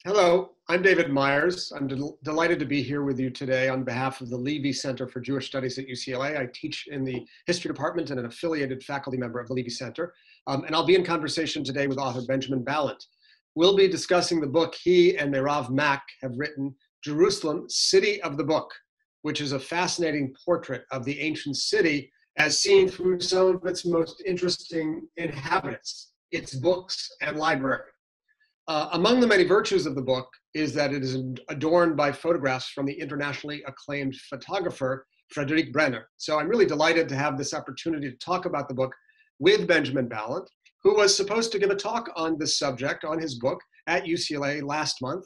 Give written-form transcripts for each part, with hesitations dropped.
Hello, I'm David Myers. I'm delighted to be here with you today on behalf of the Leve Center for Jewish Studies at UCLA. I teach in the history department and an affiliated faculty member of the Leve Center. And I'll be in conversation today with author Benjamin Balint. We'll be discussing the book he and Merav Mack have written, Jerusalem, City of the Book, which is a fascinating portrait of the ancient city as seen through some of its most interesting inhabitants, its books and library. Among the many virtues of the book is that it is adorned by photographs from the internationally acclaimed photographer, Frédéric Brenner. So I'm really delighted to have this opportunity to talk about the book with Benjamin Balint, who was supposed to give a talk on this subject, on his book, at UCLA last month,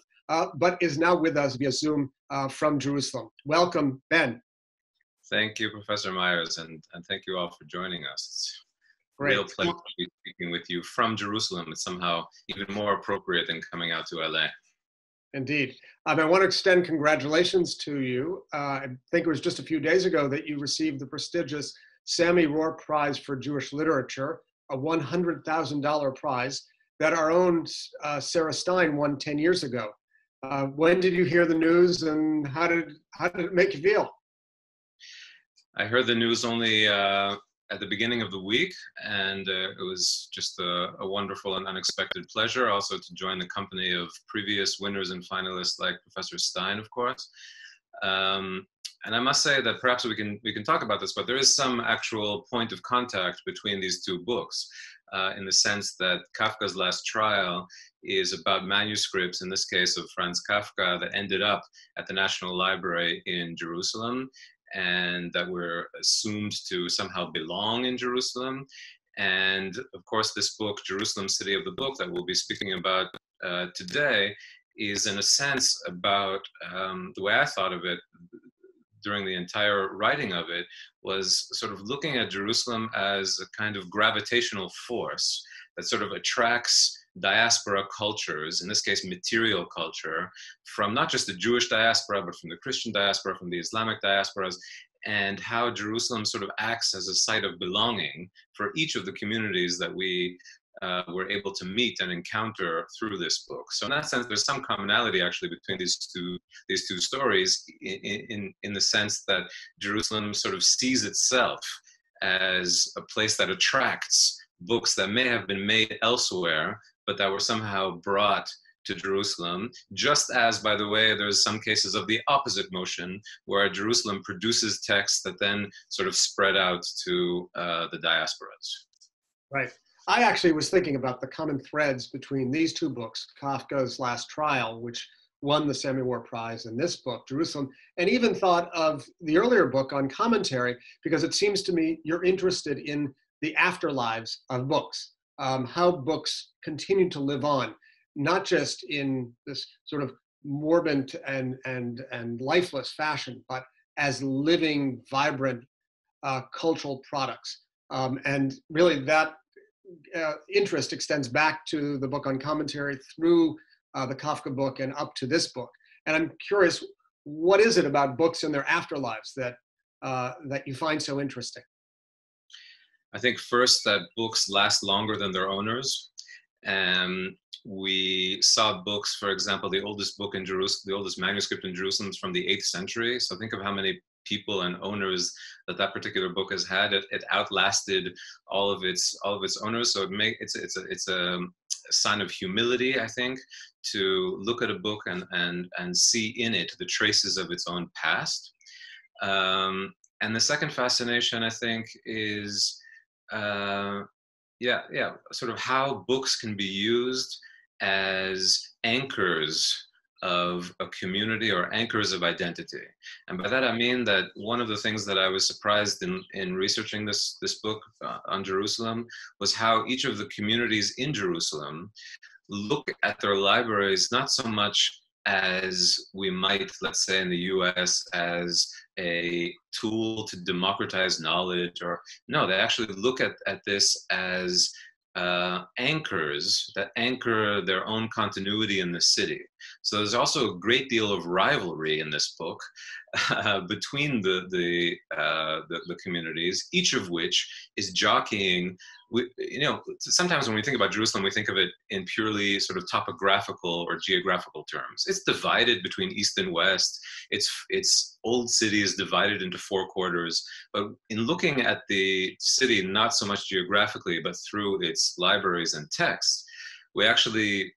but is now with us via Zoom from Jerusalem. Welcome, Ben. Thank you, Professor Myers, and thank you all for joining us. It's Great. real pleasure to be speaking with you from Jerusalem. It's somehow even more appropriate than coming out to LA. Indeed. I want to extend congratulations to you. I think it was just a few days ago that you received the prestigious Sammy Rohr Prize for Jewish Literature, a $100,000 prize that our own Sarah Stein won 10 years ago. When did you hear the news and how did it make you feel? I heard the news only at the beginning of the week, and it was just a wonderful and unexpected pleasure also to join the company of previous winners and finalists like Professor Stein, of course. And I must say that perhaps we can talk about this, but there is some actual point of contact between these two books in the sense that Kafka's Last Trial is about manuscripts, in this case of Franz Kafka, that ended up at the National Library in Jerusalem, and that were assumed to somehow belong in Jerusalem. And of course, this book, Jerusalem, City of the Book, that we'll be speaking about today, is in a sense about the way I thought of it during the entire writing of it, was sort of looking at Jerusalem as a kind of gravitational force that sort of attracts diaspora cultures, in this case material culture, from not just the Jewish diaspora, but from the Christian diaspora, from the Islamic diasporas, and how Jerusalem sort of acts as a site of belonging for each of the communities that we were able to meet and encounter through this book. So in that sense, there's some commonality actually between these two stories in the sense that Jerusalem sort of sees itself as a place that attracts books that may have been made elsewhere, but that were somehow brought to Jerusalem, just as, by the way, there's some cases of the opposite motion, where Jerusalem produces texts that then sort of spread out to the diasporas. Right. I actually was thinking about the common threads between these two books, Kafka's Last Trial, which won the Sammy Rohr Prize, and this book, Jerusalem, and even thought of the earlier book on commentary, because it seems to me you're interested in the afterlives of books, how books continue to live on, not just in this sort of morbid and lifeless fashion, but as living, vibrant cultural products. And really that interest extends back to the book on commentary through the Kafka book and up to this book. And I'm curious, what is it about books and their afterlives that you find so interesting? I think first that books last longer than their owners. We saw books, for example, the oldest book in Jerusalem, the oldest manuscript in Jerusalem is from the 8th century. So think of how many people and owners that particular book has had. It outlasted all of its owners. So it's a sign of humility, I think, to look at a book and see in it the traces of its own past. And the second fascination, I think, is sort of how books can be used as anchors of a community or anchors of identity. And by that I mean that one of the things that I was surprised in researching this book on Jerusalem was how each of the communities in Jerusalem look at their libraries not so much as we might, let's say in the US, as a tool to democratize knowledge, or no, they actually look at this as anchors that anchor their own continuity in the city. So there's also a great deal of rivalry in this book between the communities, each of which is jockeying. Sometimes when we think about Jerusalem, we think of it in purely sort of topographical or geographical terms. It's divided between east and west. Its old city is divided into four quarters. But in looking at the city, not so much geographically, but through its libraries and texts, we actually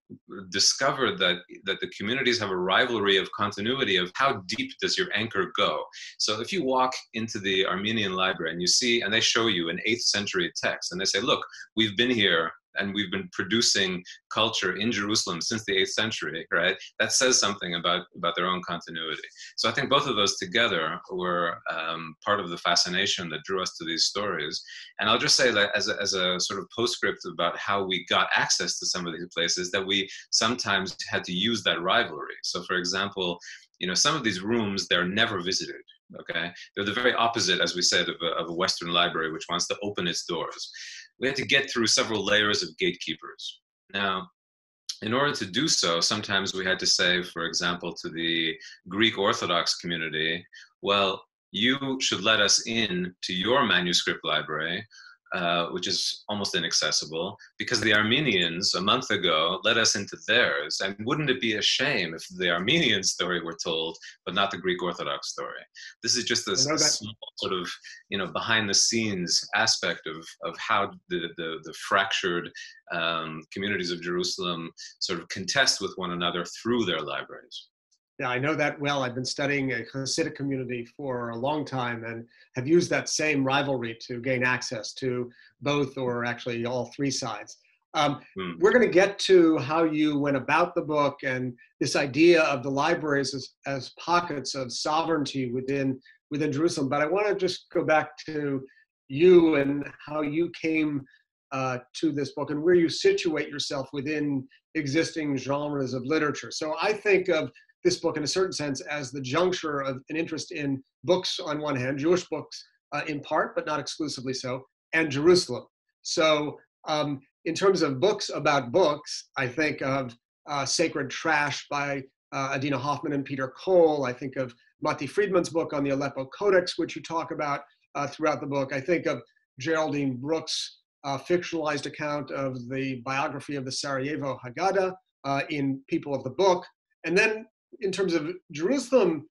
discovered that the communities have a rivalry of continuity of how deep does your anchor go. So if you walk into the Armenian library and you see, and they show you an 8th century text, and they say, look, we've been here and we've been producing culture in Jerusalem since the 8th century, right? That says something about their own continuity. So I think both of those together were part of the fascination that drew us to these stories. And I'll just say that as a sort of postscript about how we got access to some of these places, that we sometimes had to use that rivalry. So for example, some of these rooms, they're never visited. Okay, they're the very opposite, as we said, of a Western library which wants to open its doors. We had to get through several layers of gatekeepers. Now, in order to do so, sometimes we had to say, for example, to the Greek Orthodox community, well, you should let us in to your manuscript library, which is almost inaccessible, because the Armenians a month ago let us into theirs. And wouldn't it be a shame if the Armenian story were told, but not the Greek Orthodox story? This is just a small sort of, behind the scenes aspect of how the fractured communities of Jerusalem sort of contest with one another through their libraries. Yeah, I know that well. I've been studying a Hasidic community for a long time and have used that same rivalry to gain access to both, or actually all three sides. We're going to get to how you went about the book and this idea of the libraries as pockets of sovereignty within Jerusalem. But I want to just go back to you and how you came to this book and where you situate yourself within existing genres of literature. So I think of this book in a certain sense as the juncture of an interest in books on one hand, Jewish books in part, but not exclusively so, and Jerusalem. So in terms of books about books, I think of Sacred Trash by Adina Hoffman and Peter Cole. I think of Matti Friedman's book on the Aleppo Codex, which you talk about throughout the book. I think of Geraldine Brooks' fictionalized account of the biography of the Sarajevo Haggadah in People of the Book. And then in terms of Jerusalem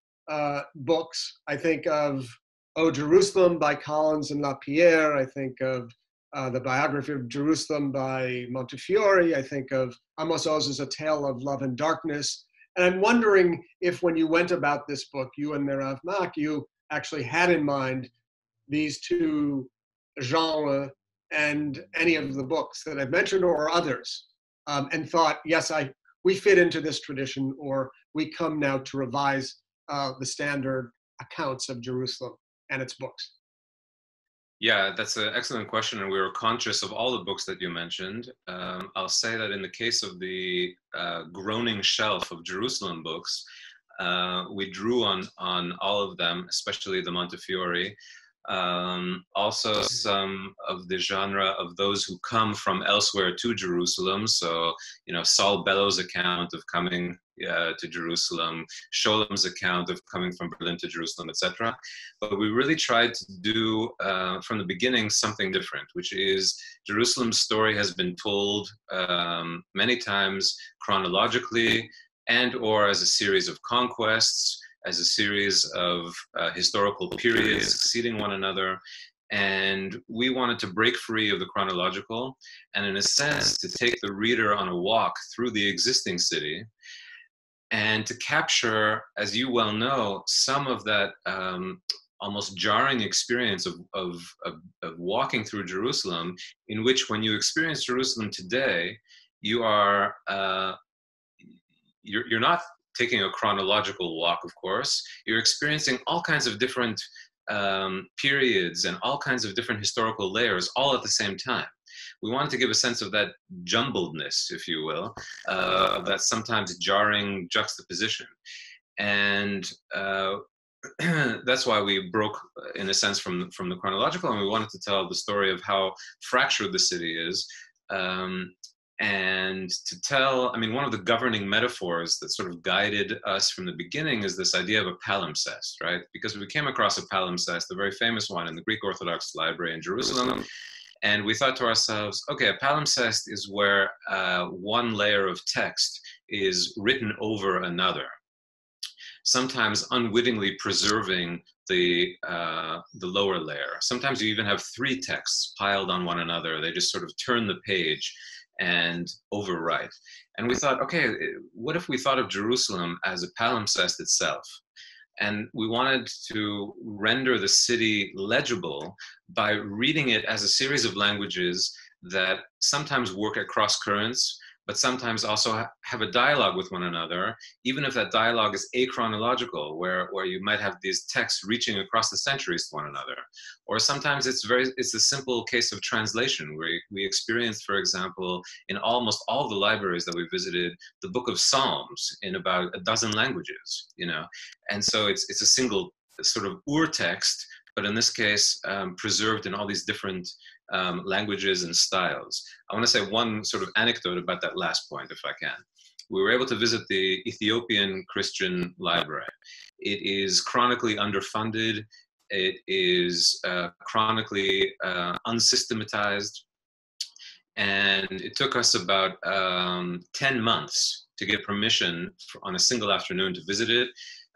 books, I think of O Jerusalem by Collins and Lapierre. I think of the biography of Jerusalem by Montefiore. I think of Amos Oz's A Tale of Love and Darkness. And I'm wondering if when you went about this book, you and Merav Mack, you actually had in mind these two genres and any of the books that I've mentioned or others, and thought, yes, we fit into this tradition, or we come now to revise the standard accounts of Jerusalem and its books? Yeah, that's an excellent question, and we were conscious of all the books that you mentioned. I'll say that in the case of the groaning shelf of Jerusalem books, we drew on all of them, especially the Montefiore. Also some of the genre of those who come from elsewhere to Jerusalem. So, Saul Bellow's account of coming to Jerusalem, Sholom's account of coming from Berlin to Jerusalem, etc. But we really tried to do from the beginning something different, which is Jerusalem's story has been told many times chronologically and or as a series of conquests, as a series of historical periods succeeding one another. And we wanted to break free of the chronological and, in a sense, to take the reader on a walk through the existing city and to capture, as you well know, some of that almost jarring experience of walking through Jerusalem, in which when you experience Jerusalem today, you are, you're not taking a chronological walk, of course. You're experiencing all kinds of different periods and all kinds of different historical layers all at the same time. We wanted to give a sense of that jumbledness, if you will, that sometimes jarring juxtaposition. And that's why we broke, in a sense, from the chronological, and we wanted to tell the story of how fractured the city is. And to tell, I mean, one of the governing metaphors that sort of guided us from the beginning is this idea of a palimpsest, right? Because we came across a palimpsest, a very famous one in the Greek Orthodox Library in Jerusalem. And we thought to ourselves, okay, a palimpsest is where one layer of text is written over another, sometimes unwittingly preserving the lower layer. Sometimes you even have three texts piled on one another. They just sort of turn the page and overwrite. And we thought, okay, what if we thought of Jerusalem as a palimpsest itself? And we wanted to render the city legible by reading it as a series of languages that sometimes work at cross currents, but sometimes also have a dialogue with one another, even if that dialogue is achronological, where you might have these texts reaching across the centuries to one another. Or sometimes it's a simple case of translation, where we experienced, for example, in almost all the libraries that we visited, the book of Psalms in about a dozen languages, you know? And so it's a single sort of ur-text, but in this case, preserved in all these different languages and styles. I want to say one sort of anecdote about that last point, if I can. We were able to visit the Ethiopian Christian Library. It is chronically underfunded. It is chronically unsystematized. And it took us about 10 months to get permission on a single afternoon to visit it.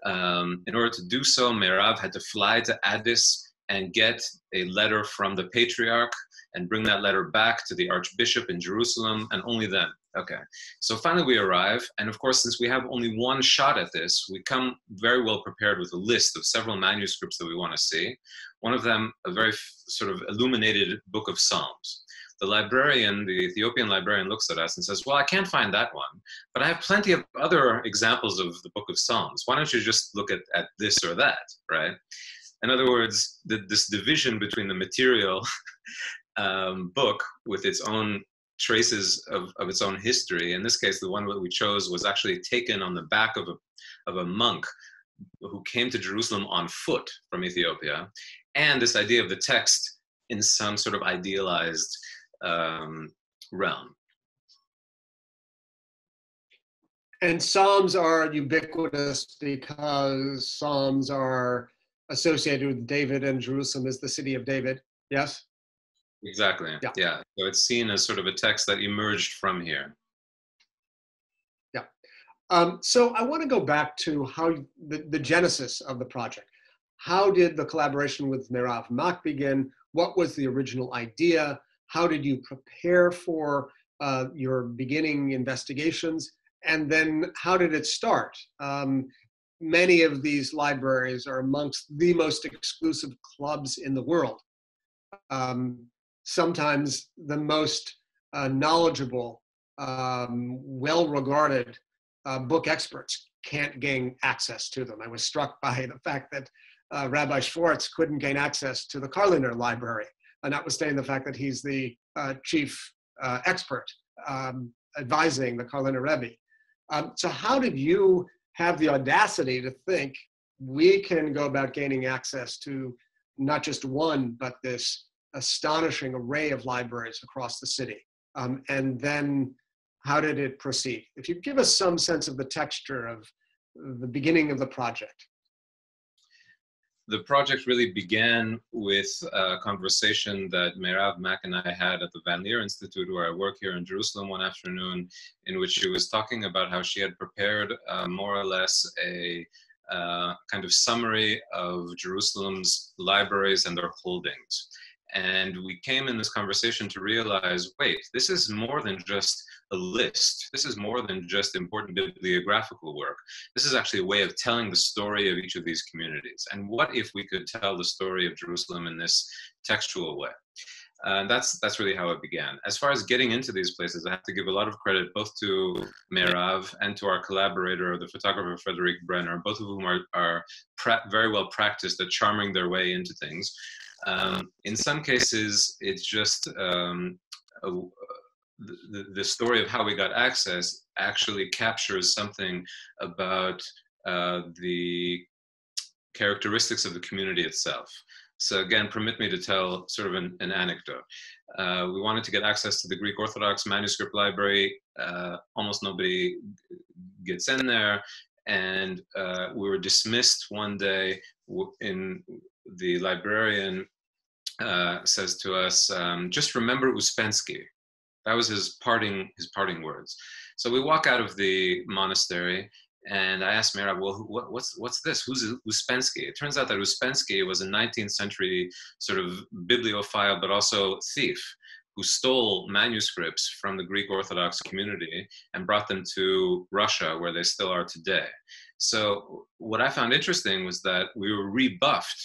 In order to do so, Merav had to fly to Addis and get a letter from the patriarch and bring that letter back to the archbishop in Jerusalem, and only then. Okay, so finally we arrive, and of course, since we have only one shot at this, we come very well prepared with a list of several manuscripts that we want to see. One of them, a very sort of illuminated book of Psalms. The librarian, the Ethiopian librarian, looks at us and says, well, I can't find that one, but I have plenty of other examples of the book of Psalms. Why don't you just look at this or that, right? In other words, this division between the material book with its own traces of its own history. In this case, the one that we chose was actually taken on the back of a monk who came to Jerusalem on foot from Ethiopia, and this idea of the text in some sort of idealized realm. And Psalms are ubiquitous because Psalms are associated with David, and Jerusalem is the city of David. Yes? Exactly. Yeah. So it's seen as sort of a text that emerged from here. Yeah. So I want to go back to how the genesis of the project. How did the collaboration with Merav Mack begin? What was the original idea? How did you prepare for your beginning investigations? And then how did it start? Many of these libraries are amongst the most exclusive clubs in the world. Sometimes the most knowledgeable, well-regarded book experts can't gain access to them. I was struck by the fact that Rabbi Schwartz couldn't gain access to the Karliner Library, notwithstanding the fact that he's the chief expert advising the Karliner Rebbe. So how did you have the audacity to think we can go about gaining access to not just one, but this astonishing array of libraries across the city? And then how did it proceed? If you give us some sense of the texture of the beginning of the project. The project really began with a conversation that Merav Mack and I had at the Van Leer Institute, where I work here in Jerusalem, one afternoon, in which she was talking about how she had prepared more or less a kind of summary of Jerusalem's libraries and their holdings. And we came in this conversation to realize, wait, this is more than just a list. This is more than just important bibliographical work. This is actually a way of telling the story of each of these communities. And what if we could tell the story of Jerusalem in this textual way? That's really how it began. As far as getting into these places, I have to give a lot of credit both to Merav and to our collaborator, the photographer Frédéric Brenner, both of whom are very well practiced at charming their way into things. In some cases, it's just the story of how we got access actually captures something about the characteristics of the community itself. So again, permit me to tell sort of an anecdote. We wanted to get access to the Greek Orthodox manuscript library. Almost nobody gets in there. And we were dismissed one day. The librarian says to us, just remember Uspensky. That was his parting words. So we walk out of the monastery, and I asked Merav, well, what's this? Who's Uspensky? It turns out that Uspensky was a 19th century sort of bibliophile, but also thief, who stole manuscripts from the Greek Orthodox community and brought them to Russia, where they still are today. So what I found interesting was that we were rebuffed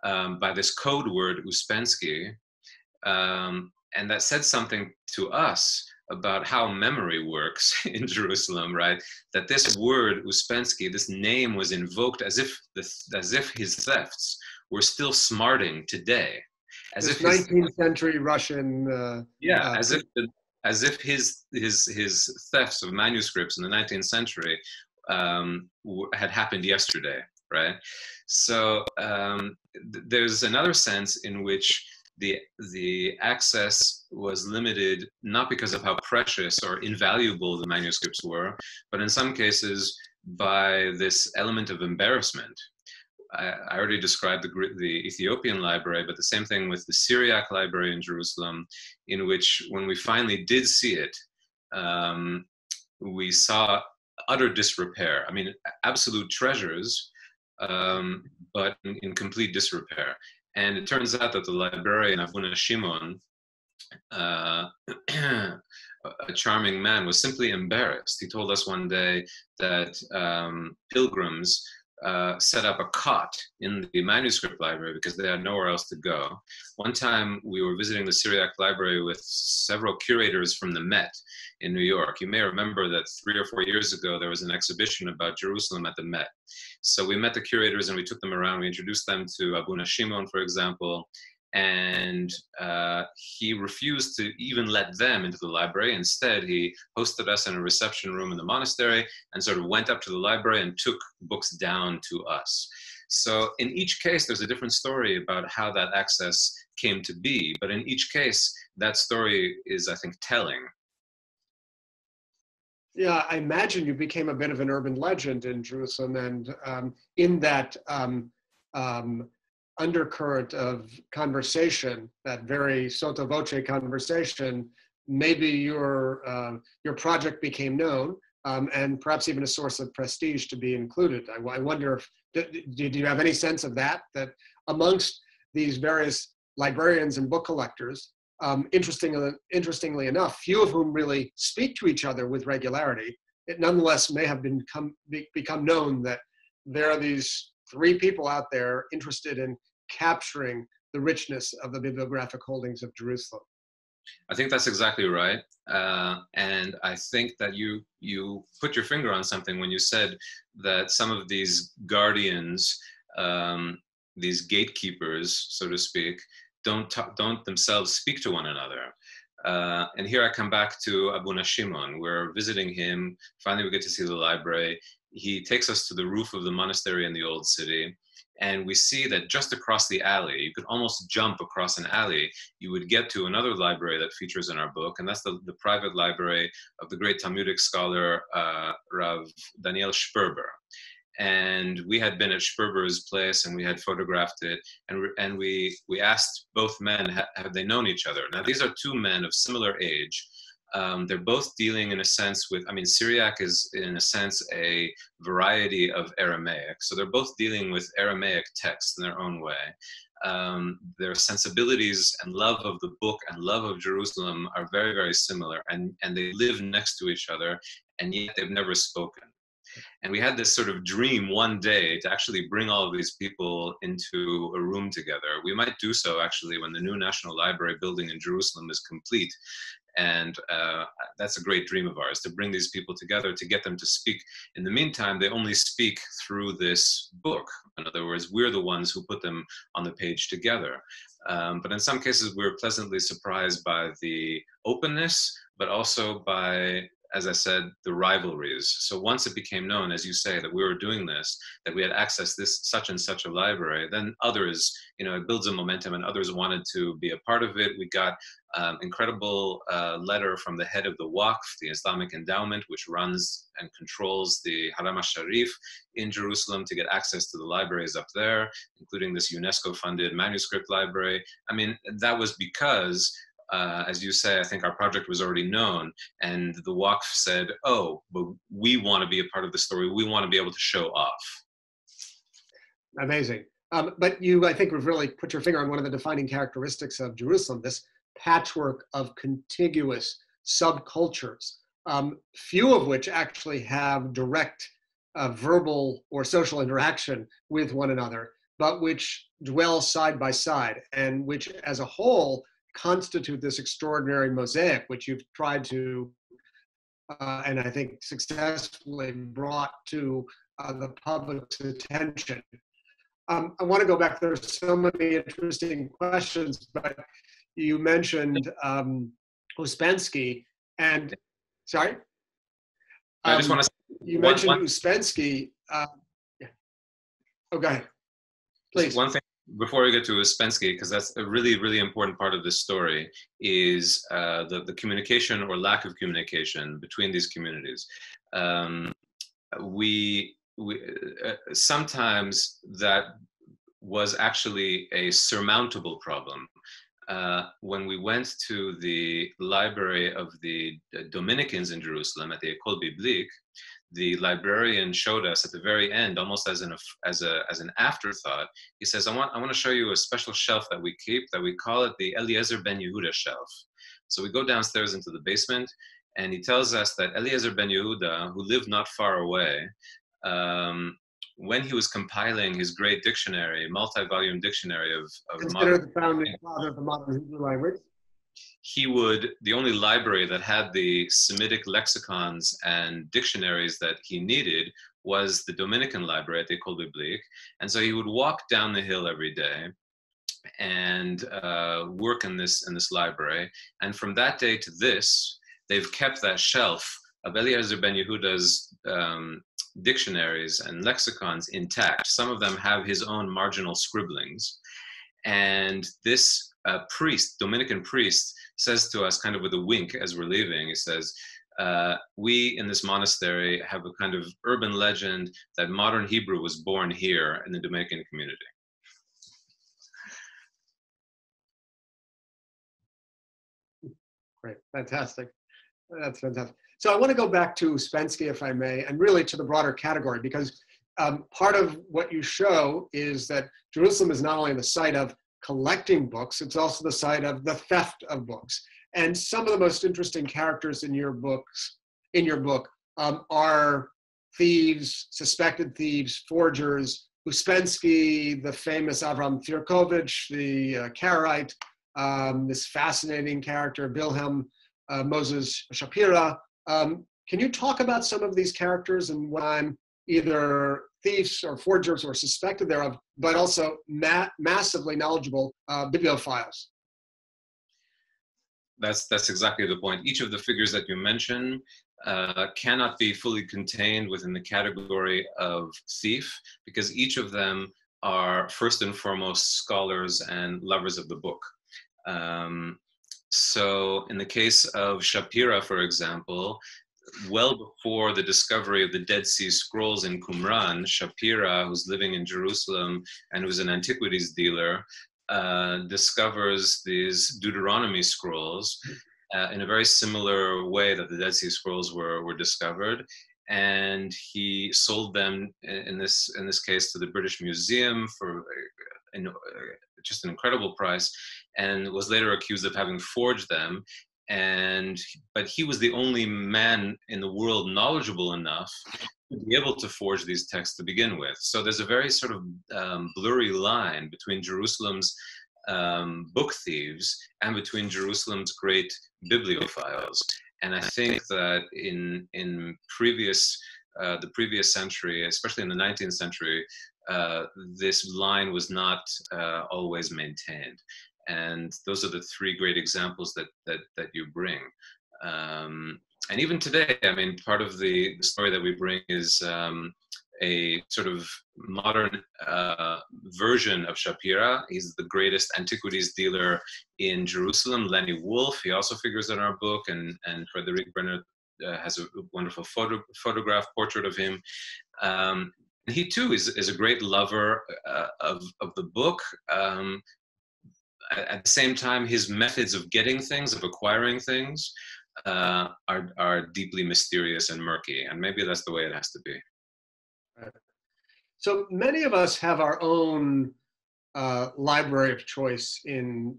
by this code word Uspensky, and that said something to us about how memory works in Jerusalem, right? That this word Uspensky, this name, was invoked as if his thefts were still smarting today, as if 19th century Russian. As if his thefts of manuscripts in the 19th century had happened yesterday, right? So there's another sense in which the access was limited, not because of how precious or invaluable the manuscripts were, but in some cases by this element of embarrassment. I already described the Ethiopian library, but the same thing with the Syriac library in Jerusalem, in which when we finally did see it, we saw utter disrepair. I mean, absolute treasures, but in complete disrepair. And it turns out that the librarian, Abuna Shimon, a charming man, was simply embarrassed. He told us one day that pilgrims set up a cot in the manuscript library because they had nowhere else to go. One time we were visiting the Syriac library with several curators from the Met in New York. You may remember that 3 or 4 years ago there was an exhibition about Jerusalem at the Met. So we met the curators and we took them around. We introduced them to Abuna Shimon, for example, and he refused to even let them into the library. Instead, he hosted us in a reception room in the monastery and sort of went up to the library and took books down to us. So in each case, there's a different story about how that access came to be. But in each case, that story is, I think, telling. Yeah, I imagine you became a bit of an urban legend in Jerusalem, and in that undercurrent of conversation, that very sotto voce conversation, maybe your project became known, and perhaps even a source of prestige to be included. I wonder if, did you have any sense of that amongst these various librarians and book collectors, interestingly enough, few of whom really speak to each other with regularity, it nonetheless may have become known that there are these 3 people out there interested in capturing the richness of the bibliographic holdings of Jerusalem. I think that's exactly right. And I think that you put your finger on something when you said that some of these guardians, these gatekeepers, so to speak, don't themselves speak to one another. And here I come back to Abuna Shimon. We're visiting him. Finally, we get to see the library. He takes us to the roof of the monastery in the old city. And we see that just across the alley, you could almost jump across an alley, you would get to another library that features in our book, and that's the private library of the great Talmudic scholar, Rav Daniel Sperber. And we had been at Sperber's place and we had photographed it, and we asked both men, have they known each other? Now, these are 2 men of similar age. They're both dealing in a sense with, I mean, Syriac is in a sense a variety of Aramaic. So they're both dealing with Aramaic texts in their own way. Their sensibilities and love of the book and love of Jerusalem are very, very similar, and they live next to each other, and yet they've never spoken. And we had this sort of dream one day to actually bring all of these people into a room together. We might do so actually when the new National Library building in Jerusalem is complete. And that's a great dream of ours, to bring these people together, to get them to speak. In the meantime, they only speak through this book. In other words, we're the ones who put them on the page together. But in some cases, we're pleasantly surprised by the openness, but also by as I said, the rivalries. So once it became known, as you say, that we were doing this, that we had access this such and such a library, then others, it builds a momentum, and others wanted to be a part of it. We got incredible letter from the head of the Waqf, the Islamic endowment, which runs and controls the Haram al-Sharif in Jerusalem, to get access to the libraries up there, including this UNESCO-funded manuscript library. I mean, that was because, as you say, I think our project was already known, and the Waqf said, oh, but we want to be a part of the story. We want to be able to show off. Amazing. But you, I think, have really put your finger on one of the defining characteristics of Jerusalem, this patchwork of contiguous subcultures, few of which actually have direct verbal or social interaction with one another, but which dwell side by side, and which as a whole constitute this extraordinary mosaic, which you've tried to, and I think successfully brought to the public's attention. I want to go back. There's so many interesting questions, but you mentioned Ouspensky, and sorry? I just want to. You mentioned Ouspensky. Yeah. Oh, go ahead. Please. One thing before we get to Ouspensky, because that's a really, really important part of this story, is the communication or lack of communication between these communities. Sometimes that was actually a surmountable problem. When we went to the library of the Dominicans in Jerusalem at the École Biblique, the librarian showed us at the very end, almost as an afterthought, he says, I want to show you a special shelf that we keep, that we call it the Eliezer ben Yehuda shelf. So we go downstairs into the basement, and he tells us that Eliezer ben Yehuda, who lived not far away, when he was compiling his great dictionary, multi-volume dictionary of considered the founding father of the modern Hebrew language, the only library that had the Semitic lexicons and dictionaries that he needed was the Dominican library at the École Biblique. And so he would walk down the hill every day and work in this library. And from that day to this, they've kept that shelf of Eliezer ben Yehuda's dictionaries and lexicons intact. Some of them have his own marginal scribblings. And this Dominican priest, says to us kind of with a wink as we're leaving, he says, we in this monastery have a kind of urban legend that modern Hebrew was born here in the Dominican community. Great, fantastic. That's fantastic. So I want to go back to Ouspensky, if I may, and really to the broader category, because part of what you show is that Jerusalem is not only the site of collecting books, it's also the site of the theft of books. And some of the most interesting characters in your book are thieves, suspected thieves, forgers, Ouspensky, the famous Avram Firkovich, the Karaite, this fascinating character, Wilhelm Moses Shapira. Can you talk about some of these characters and what I'm either thieves or forgers or suspected thereof, but also massively knowledgeable bibliophiles? That's exactly the point. Each of the figures that you mention cannot be fully contained within the category of thief, because each of them are first and foremost scholars and lovers of the book. So in the case of Shapira, for example, well before the discovery of the Dead Sea Scrolls in Qumran, Shapira, who's living in Jerusalem and who's an antiquities dealer, discovers these Deuteronomy scrolls in a very similar way that the Dead Sea Scrolls were discovered. And he sold them, in this case, to the British Museum for just an incredible price, and was later accused of having forged them. But he was the only man in the world knowledgeable enough to be able to forge these texts to begin with. So there's a very sort of blurry line between Jerusalem's book thieves and between Jerusalem's great bibliophiles. And I think that in the previous century, especially in the 19th century, this line was not always maintained. And those are the three great examples that you bring. And even today, I mean, part of the story that we bring is a sort of modern version of Shapira. He's the greatest antiquities dealer in Jerusalem, Lenny Wolfe. He also figures in our book, and Frédéric Brenner has a wonderful photograph portrait of him. And he too is a great lover of the book. At the same time, his methods of getting things, of acquiring things, are deeply mysterious and murky, and maybe that's the way it has to be. So many of us have our own library of choice in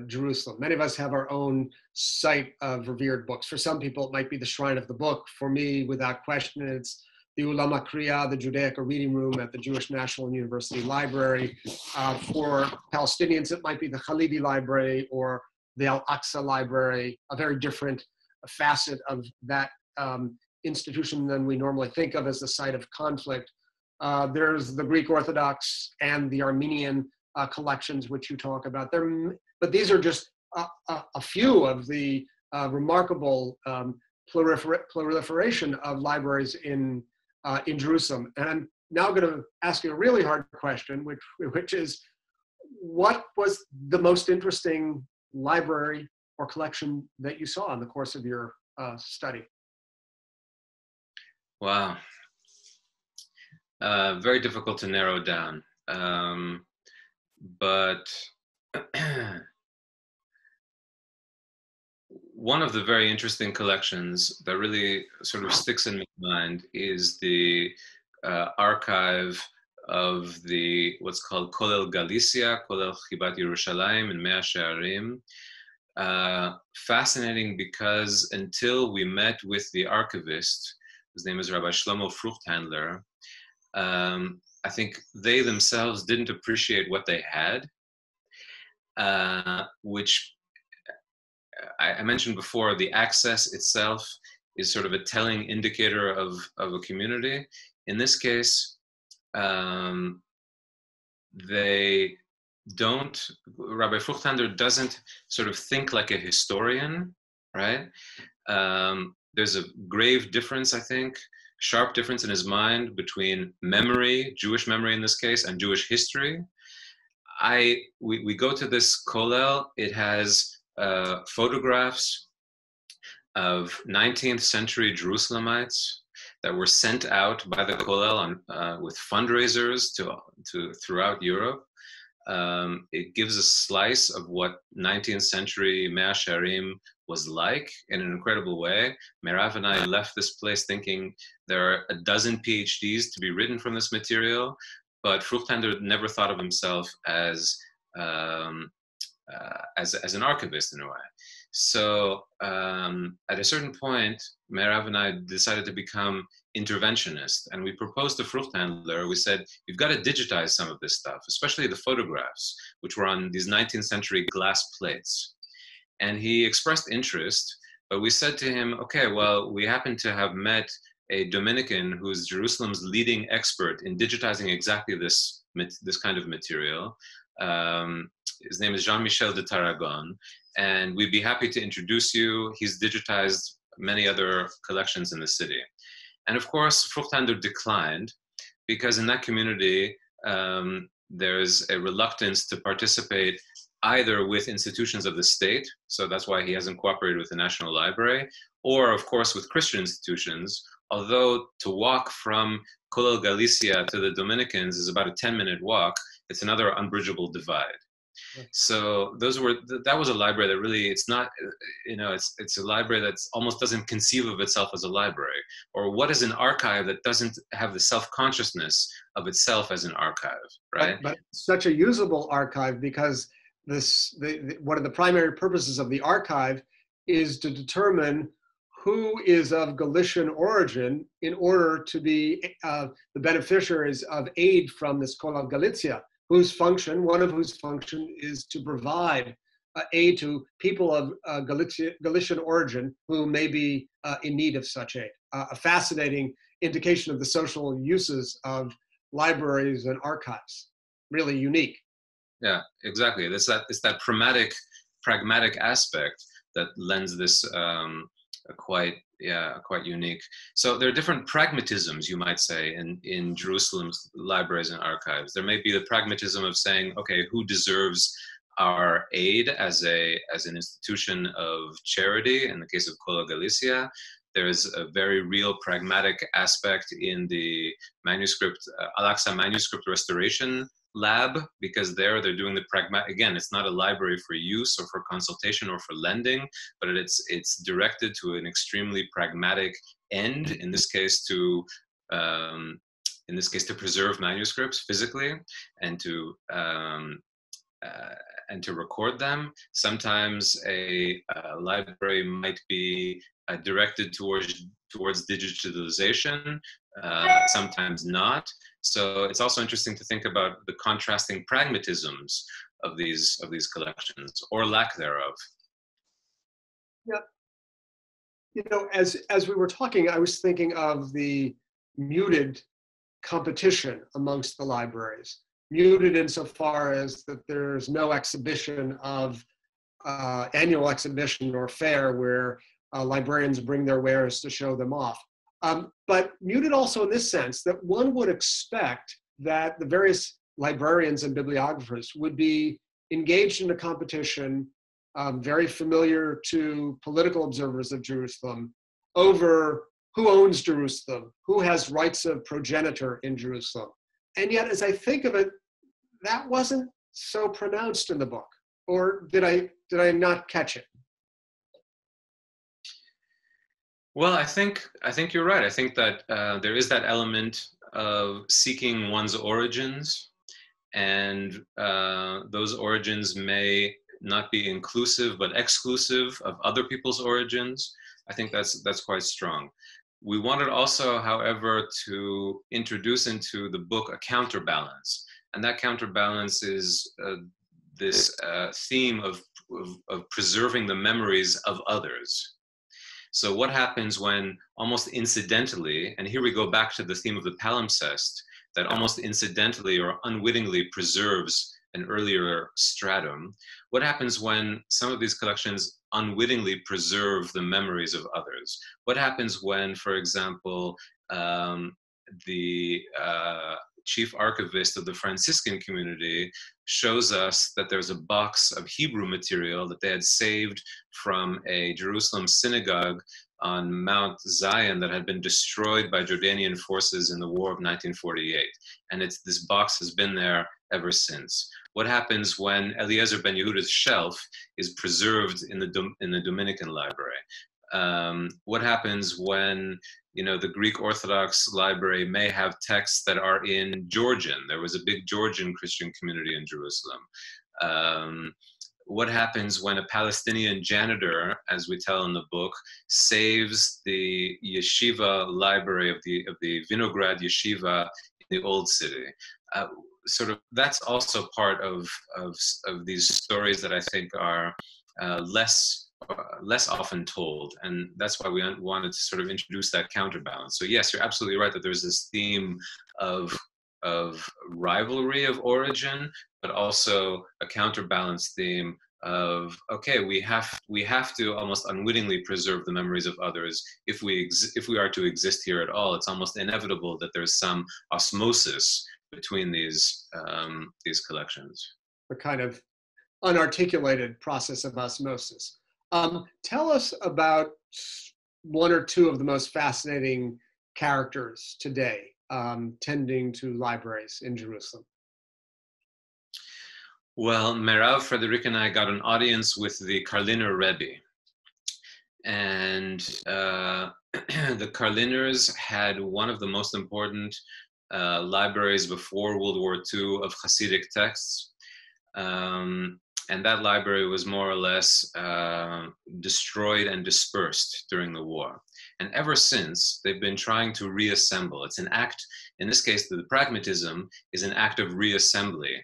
Jerusalem. Many of us have our own site of revered books. For some people, it might be the Shrine of the Book. For me, without question, it's the Ulama Kriya, the Judaica Reading Room at the Jewish National University Library. For Palestinians, it might be the Khalidi Library or the Al-Aqsa Library, a very different facet of that institution than we normally think of as the site of conflict. There's the Greek Orthodox and the Armenian collections, which you talk about. But these are just a few of the remarkable proliferation of libraries in Jerusalem. And I'm now going to ask you a really hard question, which is, what was the most interesting library or collection that you saw in the course of your study? Wow. Very difficult to narrow down. But one of the very interesting collections that really sort of sticks in my mind is the archive of the what's called Kolel Galicia, Kolel Chibat Yerushalayim in Mea She'arim. Fascinating because until we met with the archivist, his name is Rabbi Shlomo Fruchthandler, I think they themselves didn't appreciate what they had, which I mentioned before. The access itself is sort of a telling indicator of a community. In this case, they don't, Rabbi Fruchthandler doesn't sort of think like a historian, right? There's a grave difference, I think, sharp difference in his mind between memory, Jewish memory in this case, and Jewish history. We go to this kollel. It has photographs of 19th century Jerusalemites that were sent out by the kollel with fundraisers to throughout Europe. It gives a slice of what 19th century Mea She'arim was like in an incredible way. Merav and I left this place thinking there are a dozen PhDs to be written from this material, but Fruchthandler never thought of himself as an archivist in a way. So at a certain point, Merav and I decided to become interventionists, and we proposed to Fruchthandler. We said, you've got to digitize some of this stuff, especially the photographs, which were on these 19th century glass plates. And he expressed interest, but we said to him, okay, well, we happen to have met a Dominican who's Jerusalem's leading expert in digitizing exactly this kind of material. His name is Jean-Michel de Tarragon, and we'd be happy to introduce you. He's digitized many other collections in the city. And of course, Fruchthandler declined because in that community, there's a reluctance to participate either with institutions of the state, so that's why he hasn't cooperated with the National Library, or of course with Christian institutions, although to walk from Kolel Galicia to the Dominicans is about a 10-minute walk. It's another unbridgeable divide. So that was a library that really, it's not, it's a library that almost doesn't conceive of itself as a library. Or what is an archive that doesn't have the self-consciousness of itself as an archive, right? But such a usable archive, because one of the primary purposes of the archive is to determine who is of Galician origin in order to be the beneficiaries of aid from this Kolel Galicia, one of whose function is to provide aid to people of Galician origin who may be in need of such aid. A fascinating indication of the social uses of libraries and archives, really unique. Yeah, exactly. It's that pragmatic aspect that lends this quite unique. So there are different pragmatisms, you might say, in Jerusalem's libraries and archives. There may be the pragmatism of saying, okay, who deserves our aid as an institution of charity? In the case of Cola Galicia, there's a very real pragmatic aspect in the manuscript, Al-Aqsa manuscript restoration lab, because they're doing the pragmatic, again, it's not a library for use or for consultation or for lending, but it's directed to an extremely pragmatic end, in this case to preserve manuscripts physically and to record them. Sometimes a library might be directed towards digitalization, sometimes not. So it's also interesting to think about the contrasting pragmatisms of these collections, or lack thereof. Yeah, you know, as we were talking, I was thinking of the muted competition amongst the libraries. Muted insofar as that there's no exhibition of annual exhibition or fair where librarians bring their wares to show them off. But muted also in this sense that one would expect that the various librarians and bibliographers would be engaged in a competition very familiar to political observers of Jerusalem over who owns Jerusalem, who has rights of progenitor in Jerusalem. And yet, as I think of it, that wasn't so pronounced in the book. Or did I not catch it? Well, I think you're right. I think that there is that element of seeking one's origins, and those origins may not be inclusive but exclusive of other people's origins. I think that's quite strong. We wanted also, however, to introduce into the book a counterbalance, and that counterbalance is this theme of preserving the memories of others. So what happens when almost incidentally, and here we go back to the theme of the palimpsest, that almost incidentally or unwittingly preserves an earlier stratum, what happens when some of these collections unwittingly preserve the memories of others? What happens when, for example, the chief archivist of the Franciscan community shows us that there's a box of Hebrew material that they had saved from a Jerusalem synagogue on Mount Zion that had been destroyed by Jordanian forces in the War of 1948. And this box has been there ever since. What happens when Eliezer ben Yehuda's shelf is preserved in the Dominican library? What happens when the Greek Orthodox library may have texts that are in Georgian? There was a big Georgian Christian community in Jerusalem. What happens when a Palestinian janitor, as we tell in the book, saves the yeshiva library of the Vinograd yeshiva in the Old City? Sort of, that's also part of these stories that I think are less often told, and that's why we wanted to sort of introduce that counterbalance. So yes, you're absolutely right that there's this theme of rivalry of origin, but also a counterbalance theme of, okay, we have to almost unwittingly preserve the memories of others if we are to exist here at all. It's almost inevitable that there's some osmosis between these collections. A kind of unarticulated process of osmosis. Tell us about one or two of the most fascinating characters today tending to libraries in Jerusalem. Well, Merav, Frédéric, and I got an audience with the Karliner Rebbe. And the Karliners had one of the most important libraries before World War II of Hasidic texts. And that library was more or less destroyed and dispersed during the war. And ever since, they've been trying to reassemble. It's an act, in this case, the pragmatism is an act of reassembly.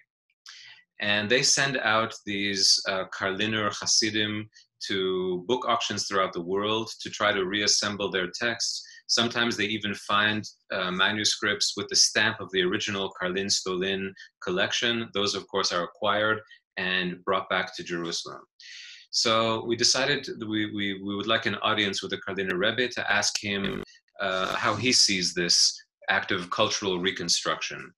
And they send out these Karliner Hasidim to book auctions throughout the world to try to reassemble their texts. Sometimes they even find manuscripts with the stamp of the original Karlin Stolin collection. Those, of course, are acquired and brought back to Jerusalem. So we decided that we would like an audience with the Cardinal Rebbe to ask him how he sees this act of cultural reconstruction.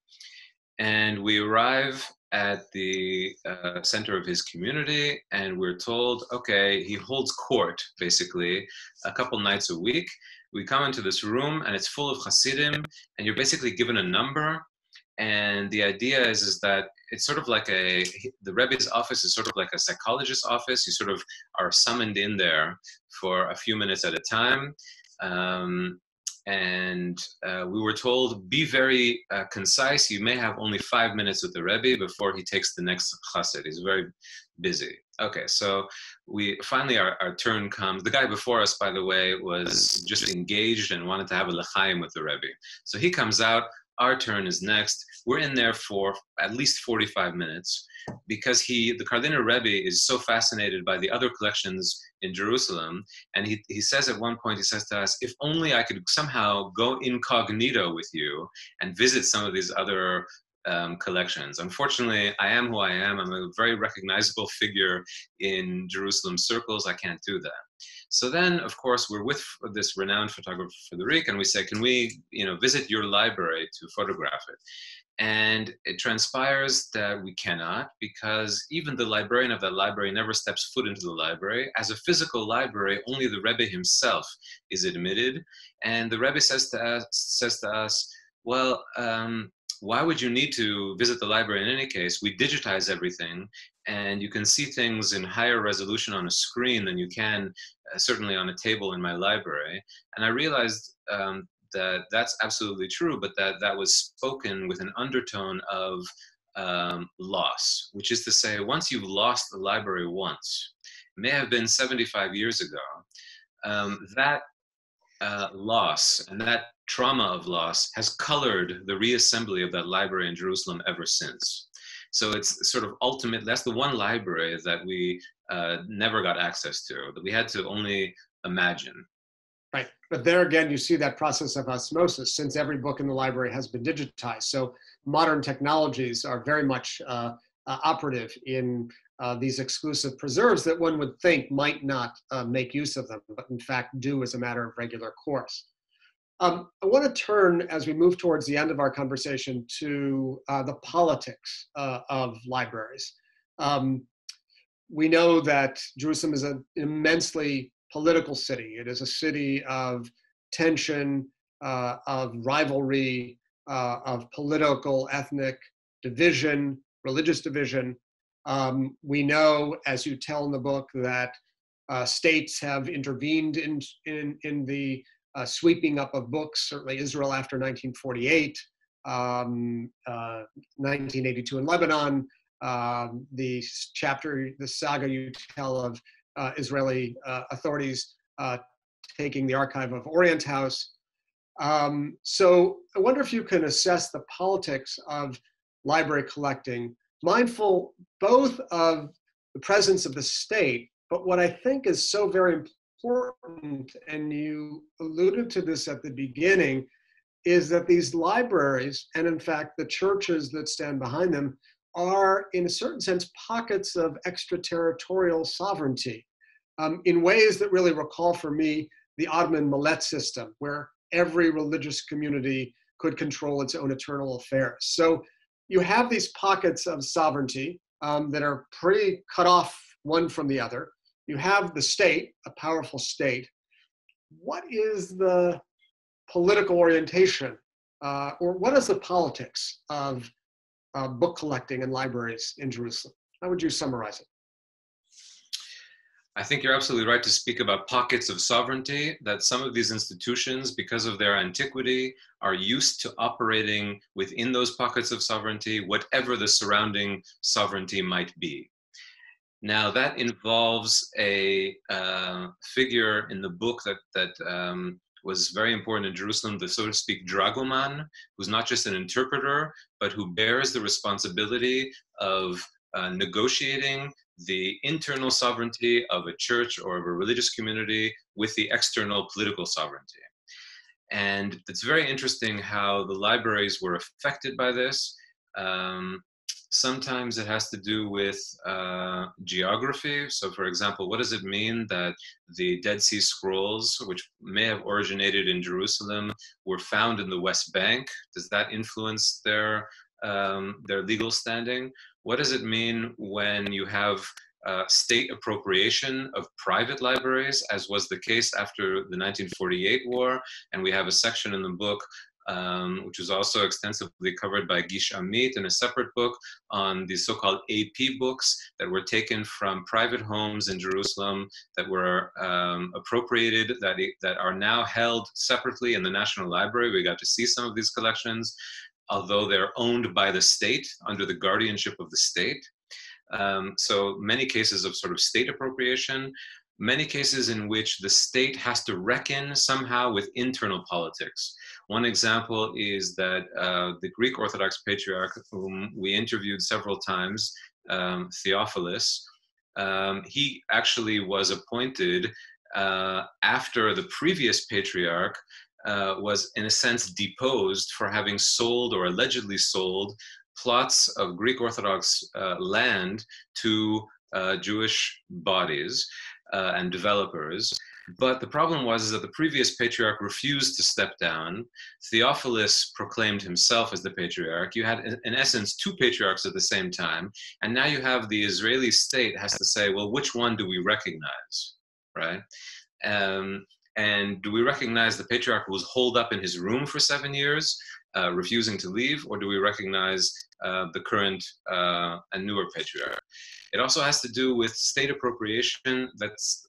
And we arrive at the center of his community, and we're told, okay, he holds court basically a couple nights a week. We come into this room and it's full of Hasidim, and you're basically given a number. And the idea is that it's sort of like the Rebbe's office is sort of like a psychologist's office. You sort of are summoned in there for a few minutes at a time. We were told, be very concise. You may have only 5 minutes with the Rebbe before he takes the next chassid. He's very busy. Okay, so finally our turn comes. The guy before us, by the way, was just engaged and wanted to have a l'chaim with the Rebbe. So he comes out. Our turn is next. We're in there for at least 45 minutes because the Cardinal Rebbe is so fascinated by the other collections in Jerusalem. And he says at one point, he says to us, if only I could somehow go incognito with you and visit some of these other collections. Unfortunately, I am who I am. I'm a very recognizable figure in Jerusalem circles. I can't do that. So then, of course, we're with this renowned photographer, Frédéric, and we say, can we, visit your library to photograph it? And it transpires that we cannot, because even the librarian of that library never steps foot into the library. As a physical library, only the Rebbe himself is admitted. And the Rebbe says to us, well, why would you need to visit the library in any case? We digitize everything, and you can see things in higher resolution on a screen than you can certainly on a table in my library. And I realized that that's absolutely true, but that was spoken with an undertone of loss, which is to say, once you've lost the library once, it may have been 75 years ago, that loss and that trauma of loss has colored the reassembly of that library in Jerusalem ever since. So it's sort of ultimate. That's the one library that we never got access to, that we had to only imagine. Right. But there again, you see that process of osmosis, since every book in the library has been digitized. So modern technologies are very much operative in these exclusive preserves that one would think might not make use of them, but in fact do as a matter of regular course. I want to turn, as we move towards the end of our conversation, to the politics of libraries. We know that Jerusalem is an immensely political city. It is a city of tension, of rivalry, of political, ethnic division, religious division. We know, as you tell in the book, that states have intervened in the sweeping up of books, certainly Israel after 1948, 1982 in Lebanon, the saga you tell of Israeli authorities taking the archive of Orient House. So I wonder if you can assess the politics of library collecting, mindful both of the presence of the state, but what I think is so very important, and you alluded to this at the beginning, is that these libraries, and in fact the churches that stand behind them, are in a certain sense pockets of extraterritorial sovereignty in ways that really recall for me the Ottoman Millet system, where every religious community could control its own internal affairs. So you have these pockets of sovereignty that are pretty cut off one from the other. You have the state, a powerful state. What is the political orientation, or what is the politics of book collecting and libraries in Jerusalem? How would you summarize it? I think you're absolutely right to speak about pockets of sovereignty, that some of these institutions, because of their antiquity, are used to operating within those pockets of sovereignty, whatever the surrounding sovereignty might be. Now, that involves a figure in the book that was very important in Jerusalem, the, so to speak, dragoman, who's not just an interpreter, but who bears the responsibility of negotiating the internal sovereignty of a church or of a religious community with the external political sovereignty. And it's very interesting how the libraries were affected by this. Sometimes it has to do with geography. So for example, what does it mean that the Dead Sea Scrolls, which may have originated in Jerusalem, were found in the West Bank? Does that influence their legal standing? What does it mean when you have state appropriation of private libraries, as was the case after the 1948 war? And we have a section in the book which was also extensively covered by Gish Amit in a separate book on the so-called AP books that were taken from private homes in Jerusalem that were appropriated, that are now held separately in the National Library. We got to see some of these collections, although they're owned by the state, under the guardianship of the state. So many cases of sort of state appropriation, many cases in which the state has to reckon somehow with internal politics. One example is that the Greek Orthodox Patriarch, whom we interviewed several times, Theophilus, he actually was appointed after the previous Patriarch was in a sense deposed for having sold or allegedly sold plots of Greek Orthodox land to Jewish bodies and developers. But the problem was that the previous patriarch refused to step down. Theophilus proclaimed himself as the patriarch. You had, in essence, two patriarchs at the same time. And now you have the Israeli state has to say, well, which one do we recognize, right? And do we recognize the patriarch who was holed up in his room for 7 years, refusing to leave, or do we recognize the current and newer patriarch? It also has to do with state appropriation that's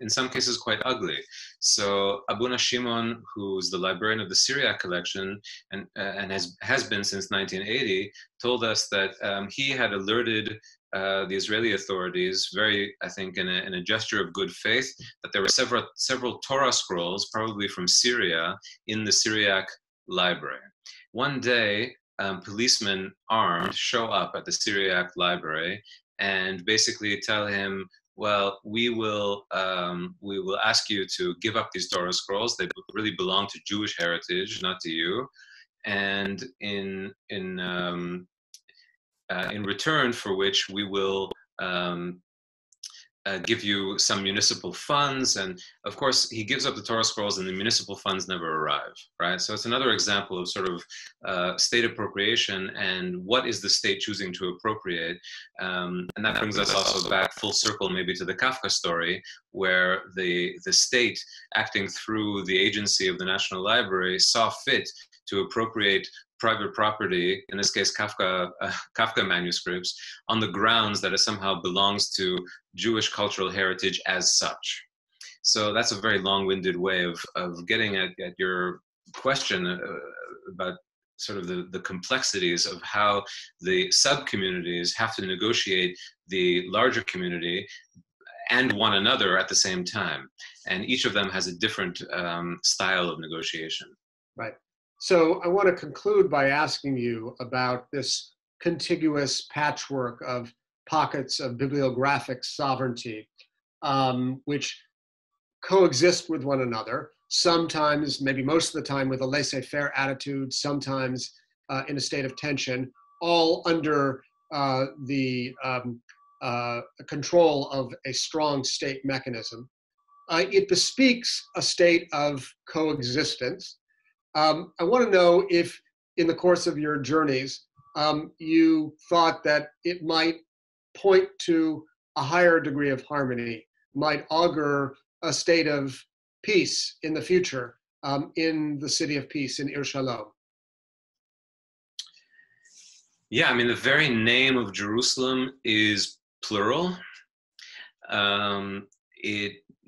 in some cases quite ugly. So Abuna Shimon, who's the librarian of the Syriac collection and has been since 1980, told us that he had alerted the Israeli authorities, I think in a gesture of good faith, that there were several Torah scrolls, probably from Syria, in the Syriac library. One day, policemen armed show up at the Syriac library and basically tell him, well, we will ask you to give up these Torah scrolls. They really belong to Jewish heritage, not to you. And in return for which we will give you some municipal funds. And of course, he gives up the Torah scrolls and the municipal funds never arrive, right? So it's another example of sort of state appropriation and what is the state choosing to appropriate. And that brings us also back full circle maybe to the Kafka story, where the state, acting through the agency of the National Library, saw fit to appropriate private property, in this case Kafka manuscripts, on the grounds that it somehow belongs to Jewish cultural heritage as such. So that's a very long-winded way of getting at your question about sort of the complexities of how the sub-communities have to negotiate the larger community and one another at the same time. And each of them has a different style of negotiation. Right. So I want to conclude by asking you about this contiguous patchwork of pockets of bibliographic sovereignty, which coexist with one another, sometimes, maybe most of the time, with a laissez-faire attitude, sometimes in a state of tension, all under the control of a strong state mechanism. It bespeaks a state of coexistence. I want to know if, in the course of your journeys, you thought that it might point to a higher degree of harmony, might augur a state of peace in the future in the city of peace, in Yerushalayim. Yeah, I mean, the very name of Jerusalem is plural.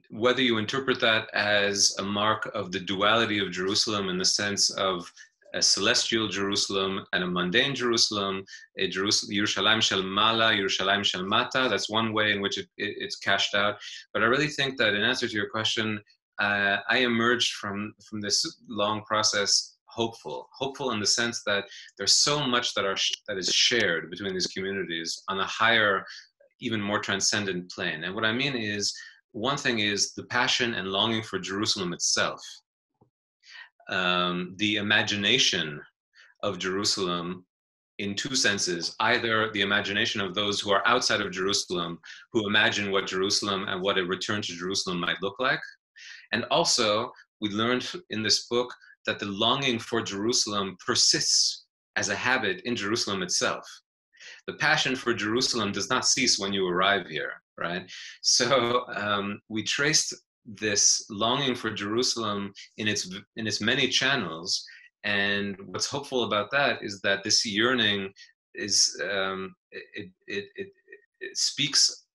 Whether you interpret that as a mark of the duality of Jerusalem in the sense of a celestial Jerusalem and a mundane Jerusalem, a Yerushalayim shel Mala, Yerushalayim shel Mata, that's one way in which it's cashed out. But I really think that in answer to your question, I emerged from this long process hopeful in the sense that there's so much that is shared between these communities on a higher, even more transcendent plane. And what I mean is, one thing is the passion and longing for Jerusalem itself. The imagination of Jerusalem in two senses: either the imagination of those who are outside of Jerusalem, who imagine what Jerusalem and what a return to Jerusalem might look like. And also, we learned in this book that the longing for Jerusalem persists as a habit in Jerusalem itself. The passion for Jerusalem does not cease when you arrive here, right? So we traced this longing for Jerusalem in its many channels. And what's hopeful about that is that this yearning is it speaks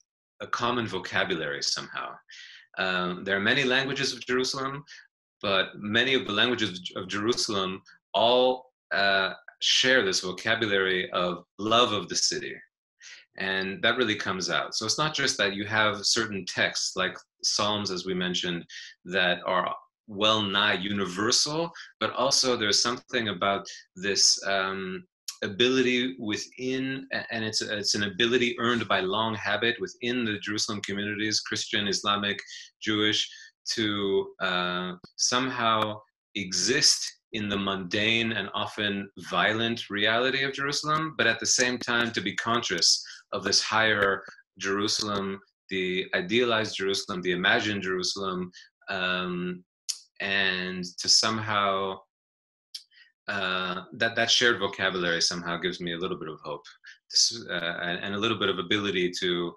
a common vocabulary somehow. There are many languages of Jerusalem, but many of the languages of Jerusalem all share this vocabulary of love of the city. And that really comes out. So it's not just that you have certain texts like Psalms, as we mentioned, that are well nigh universal, but also there's something about this ability within, and it's an ability earned by long habit within the Jerusalem communities, Christian, Islamic, Jewish, to somehow exist in the mundane and often violent reality of Jerusalem, but at the same time to be conscious of this higher Jerusalem, the idealized Jerusalem, the imagined Jerusalem, and to somehow, that shared vocabulary somehow gives me a little bit of hope, and a little bit of ability to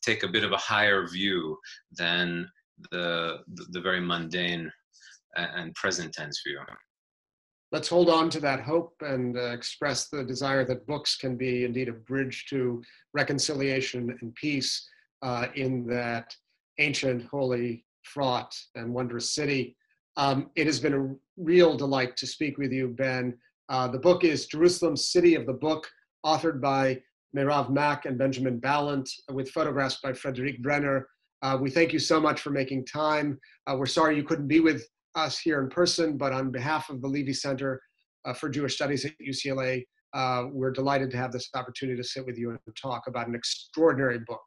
take a bit of a higher view than the very mundane and present tense view. Let's hold on to that hope and express the desire that books can be indeed a bridge to reconciliation and peace in that ancient, holy, fraught, and wondrous city. It has been a real delight to speak with you, Ben. The book is Jerusalem, City of the Book, authored by Merav Mack and Benjamin Balint, with photographs by Frédéric Brenner. We thank you so much for making time. We're sorry you couldn't be with us here in person, but on behalf of the Leve Center for Jewish Studies at UCLA, we're delighted to have this opportunity to sit with you and talk about an extraordinary book.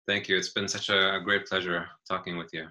Thank you. It's been such a great pleasure talking with you.